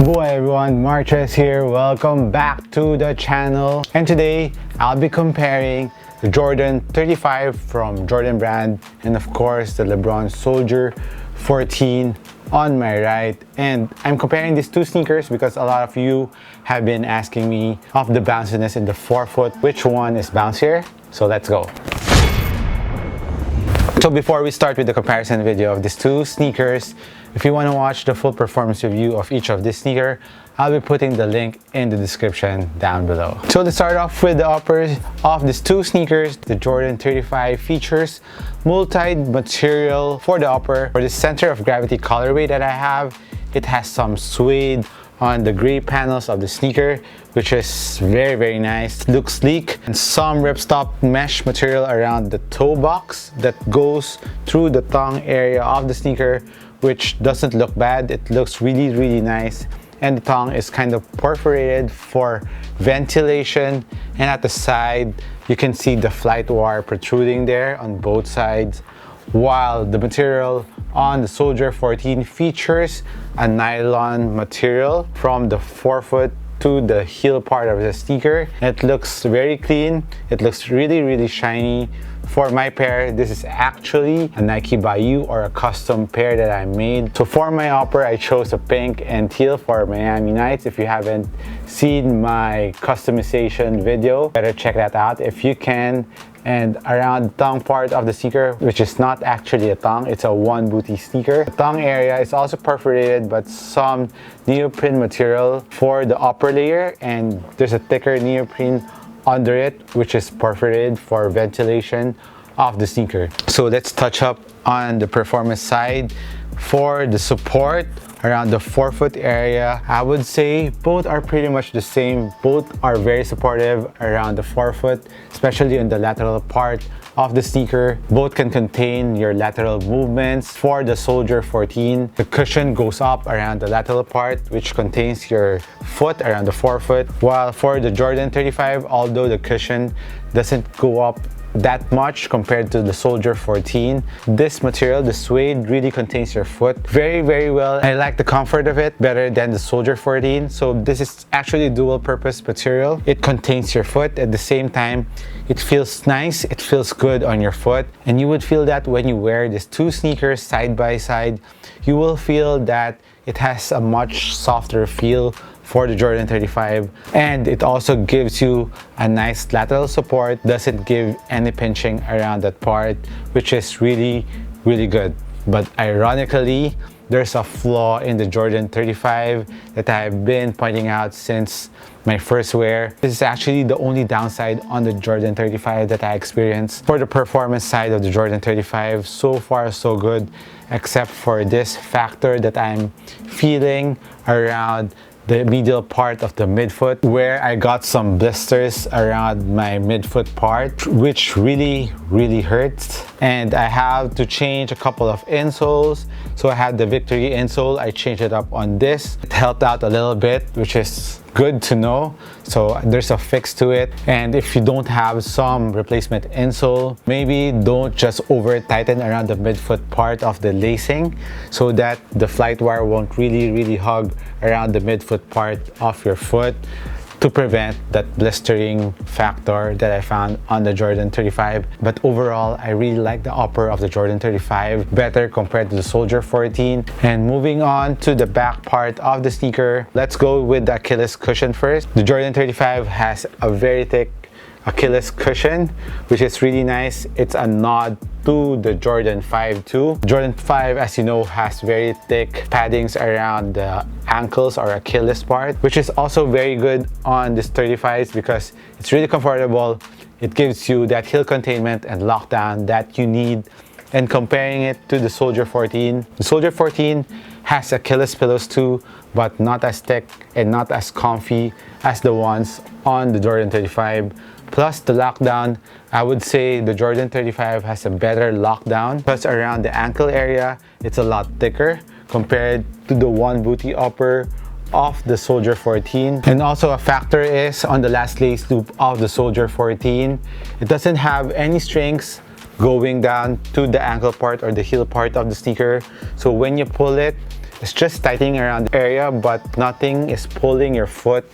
Boy everyone, Marches here. Welcome back to the channel. And today I'll be comparing the Jordan 35 from Jordan brand and of course the Lebron Soldier 14 on my right. And I'm comparing these two sneakers because a lot of you have been asking me of the bounciness in the forefoot, which one is bouncier. So let's go. So before we start with the comparison video of these two sneakers, if you want to watch the full performance review of each of this sneaker, I'll be putting the link in the description down below. So to start off with the uppers of these two sneakers, the Jordan 35 features multi-material for the upper. For the center of gravity colorway that I have, it has some suede on the gray panels of the sneaker, which is very nice. It looks sleek, and some ripstop mesh material around the toe box that goes through the tongue area of the sneaker, which doesn't look bad. It looks really nice, and the tongue is kind of perforated for ventilation, and at the side you can see the flight wire protruding there on both sides, while the material on the Soldier 14 features a nylon material from the forefoot to the heel part of the sneaker. It looks very clean. It looks really shiny. For my pair, this is actually a Nike Bayou or a custom pair that I made. So for my upper, I chose a pink and teal for Miami Nights. If you haven't seen my customization video, better check that out if you can. And around the tongue part of the sneaker, which is not actually a tongue, it's a one booty sneaker. The tongue area is also perforated, but some neoprene material for the upper layer, and there's a thicker neoprene under it, which is perforated for ventilation of the sneaker. So let's touch up on the performance side. For the support around the forefoot area, I would say both are pretty much the same. Both are very supportive around the forefoot, especially in the lateral part of the sneaker. Both can contain your lateral movements. For the Soldier 14, the cushion goes up around the lateral part, which contains your foot around the forefoot, while for the Jordan 35, although the cushion doesn't go up that much compared to the Soldier 14, this material, the suede, really contains your foot very well. I like the comfort of it better than the Soldier 14. So this is actually dual purpose material. It contains your foot at the same time. It feels nice, it feels good on your foot, and you would feel that when you wear these two sneakers side by side. You will feel that it has a much softer feel for the Jordan 35, and it also gives you a nice lateral support. Doesn't give any pinching around that part, which is really good. But ironically, there's a flaw in the Jordan 35 that I've been pointing out since my first wear. This is actually the only downside on the Jordan 35 that I experienced. For the performance side of the Jordan 35, so far so good, except for this factor that I'm feeling around the medial part of the midfoot, where I got some blisters around my midfoot part, which really hurts. And I have to change a couple of insoles. So I had the Victory insole, I changed it up on this. It helped out a little bit, which is good to know. So there's a fix to it. And if you don't have some replacement insole, maybe don't just over tighten around the midfoot part of the lacing so that the flight wire won't really hug around the midfoot part of your foot, to prevent that blistering factor that I found on the Jordan 35. But overall, I really like the upper of the Jordan 35 better compared to the Soldier 14. And moving on to the back part of the sneaker, let's go with the Achilles cushion first. The Jordan 35 has a very thick Achilles cushion, which is really nice. It's a nod to the Jordan 5 too. Jordan 5, as you know, has very thick paddings around the ankles or Achilles part, which is also very good on this 35s because it's really comfortable. It gives you that heel containment and lockdown that you need. And comparing it to the Soldier 14, the Soldier 14 has Achilles pillows too, but not as thick and not as comfy as the ones on the Jordan 35. Plus the lockdown, I would say the Jordan 35 has a better lockdown. Plus around the ankle area, it's a lot thicker compared to the one booty upper of the Soldier 14. And also a factor is on the last lace loop of the Soldier 14, it doesn't have any strings going down to the ankle part or the heel part of the sneaker. So when you pull it, it's just tightening around the area, but nothing is pulling your foot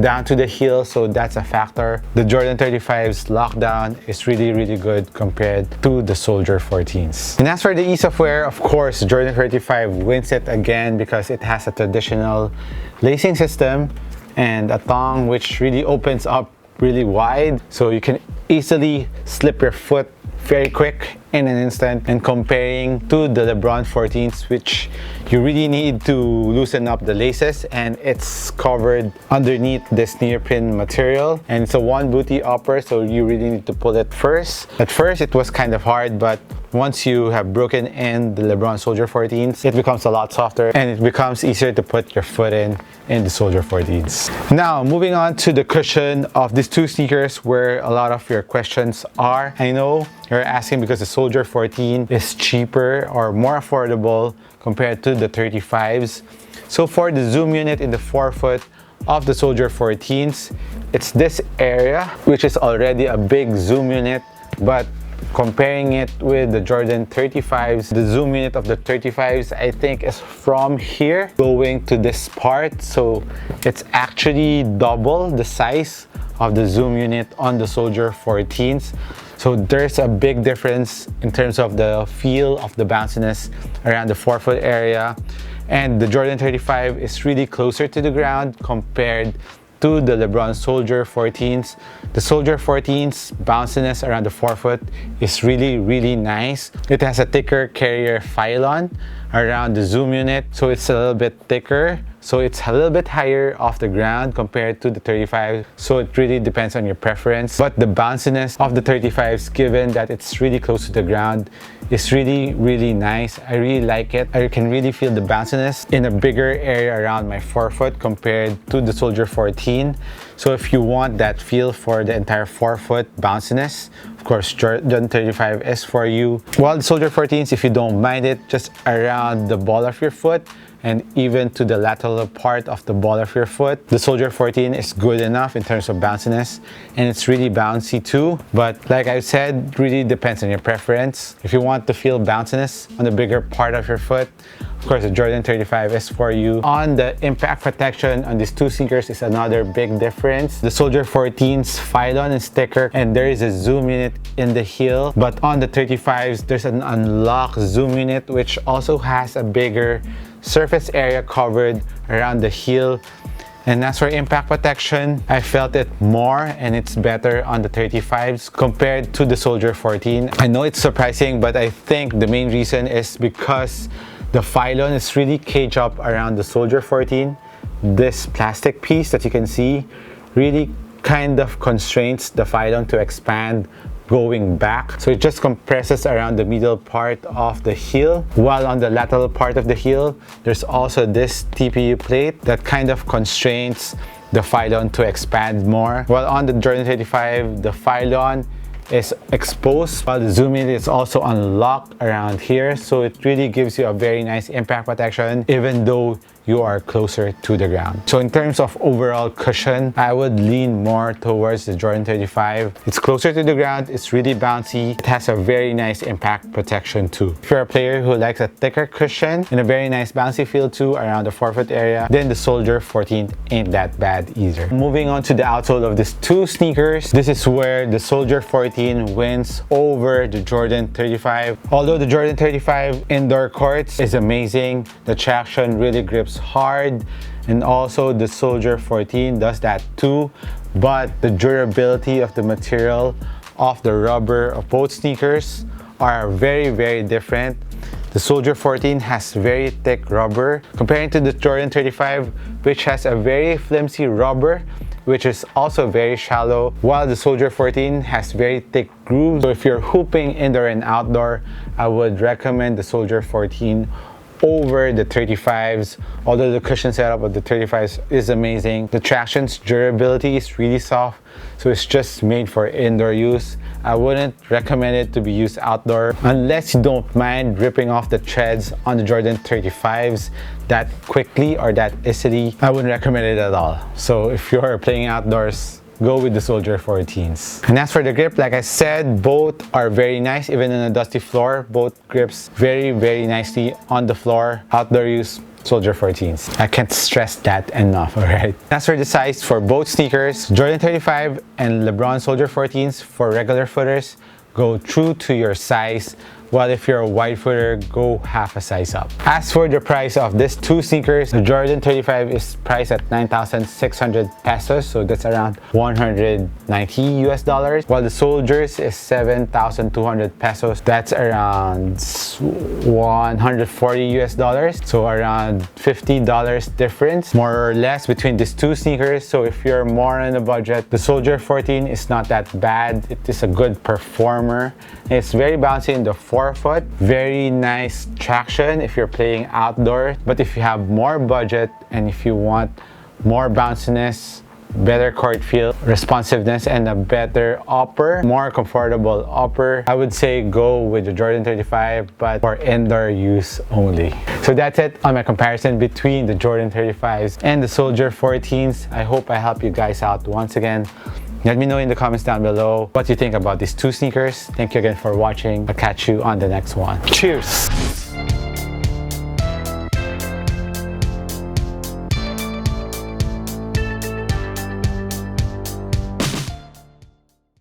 down to the heel, so that's a factor. The Jordan 35's lockdown is really good compared to the Soldier 14s. And as for the ease of wear, of course, Jordan 35 wins it again because it has a traditional lacing system and a thong which really opens up really wide, so you can easily slip your foot very quick in an instant. And comparing to the Lebron 14s, which you really need to loosen up the laces, and it's covered underneath this neoprene material, and it's a one booty upper, so you really need to pull it first. At first it was kind of hard, but once you have broken in the Lebron Soldier 14s, it becomes a lot softer and it becomes easier to put your foot in the Soldier 14s. Now, moving on to the cushion of these two sneakers, where a lot of your questions are. I know you're asking because the Soldier 14 is cheaper or more affordable compared to the 35s. So for the zoom unit in the forefoot of the Soldier 14s, it's this area, which is already a big zoom unit, but comparing it with the Jordan 35s, the zoom unit of the 35s, I think, is from here going to this part. So it's actually double the size of the zoom unit on the Soldier 14s. So there's a big difference in terms of the feel of the bounciness around the forefoot area. And the Jordan 35 is really closer to the ground compared to the Lebron Soldier 14s. The Soldier 14's bounciness around the forefoot is really nice. It has a thicker carrier phylon around the zoom unit, so it's a little bit thicker. So it's a little bit higher off the ground compared to the 35. So it really depends on your preference. But the bounciness of the 35s, given that it's really close to the ground, is really nice. I really like it. I can really feel the bounciness in a bigger area around my forefoot compared to the Soldier 14. So if you want that feel for the entire forefoot bounciness, of course, Jordan 35 is for you. While the Soldier 14s, if you don't mind it, just around the ball of your foot and even to the lateral part of the ball of your foot, the Soldier 14 is good enough in terms of bounciness, and it's really bouncy too. But like I said, really depends on your preference. If you want to feel bounciness on the bigger part of your foot, of course, the Jordan 35 is for you. On the impact protection on these two sneakers is another big difference. The Soldier 14's phylon is thicker and there is a zoom unit in the heel, but on the 35s, there's an unlocked zoom unit which also has a bigger surface area covered around the heel. And as for impact protection, I felt it more and it's better on the 35s compared to the Soldier 14. I know it's surprising, but I think the main reason is because the phylon is really caged up around the Soldier 14. This plastic piece that you can see really kind of constrains the phylon to expand going back. So it just compresses around the middle part of the heel, while on the lateral part of the heel, there's also this TPU plate that kind of constrains the phylon to expand more. While on the Jordan 35, the phylon is exposed, while the zoom in is also unlocked around here. So it really gives you a very nice impact protection, even though you are closer to the ground. So in terms of overall cushion, I would lean more towards the Jordan 35. It's closer to the ground, it's really bouncy, it has a very nice impact protection too. If you're a player who likes a thicker cushion and a very nice bouncy feel too around the forefoot area, then the Soldier 14 ain't that bad either. Moving on to the outsole of these two sneakers, this is where the Soldier 14 wins over the Jordan 35. Although the Jordan 35 indoor courts is amazing, the traction really grips hard, and also the Soldier 14 does that too, but the durability of the material of the rubber of both sneakers are very different. The Soldier 14 has very thick rubber comparing to the Jordan 35, which has a very flimsy rubber which is also very shallow, while the Soldier 14 has very thick grooves. So if you're hooping indoor and outdoor, I would recommend the Soldier 14 over the 35s. Although the cushion setup of the 35s is amazing, the traction's durability is really soft, so it's just made for indoor use. I wouldn't recommend it to be used outdoor unless you don't mind ripping off the treads on the Jordan 35s that quickly or that easily. I wouldn't recommend it at all. So if you're playing outdoors, go with the Soldier 14s. And as for the grip, like I said, both are very nice. Even on a dusty floor, both grips very nicely on the floor. Outdoor use, Soldier 14s. I can't stress that enough, alright? As for the size for both sneakers, Jordan 35 and Lebron Soldier 14s for regular footers, go true to your size. While if you're a wide footer, go half a size up. As for the price of these two sneakers, the Jordan 35 is priced at 9,600 pesos, so that's around 190 US dollars. While the Soldiers is 7,200 pesos, that's around 140 US dollars, so around $50 difference, more or less, between these two sneakers. So if you're more on a budget, the Soldier 14 is not that bad. It is a good performer. It's very bouncy in the forefoot, very nice traction if you're playing outdoors. But if you have more budget and if you want more bounciness, better court feel, responsiveness, and a better upper, more comfortable upper, I would say go with the Jordan 35, but for indoor use only. So that's it on my comparison between the Jordan 35s and the Soldier 14s. I hope I helped you guys out once again. Let me know in the comments down below what you think about these two sneakers. Thank you again for watching. I'll catch you on the next one. Cheers!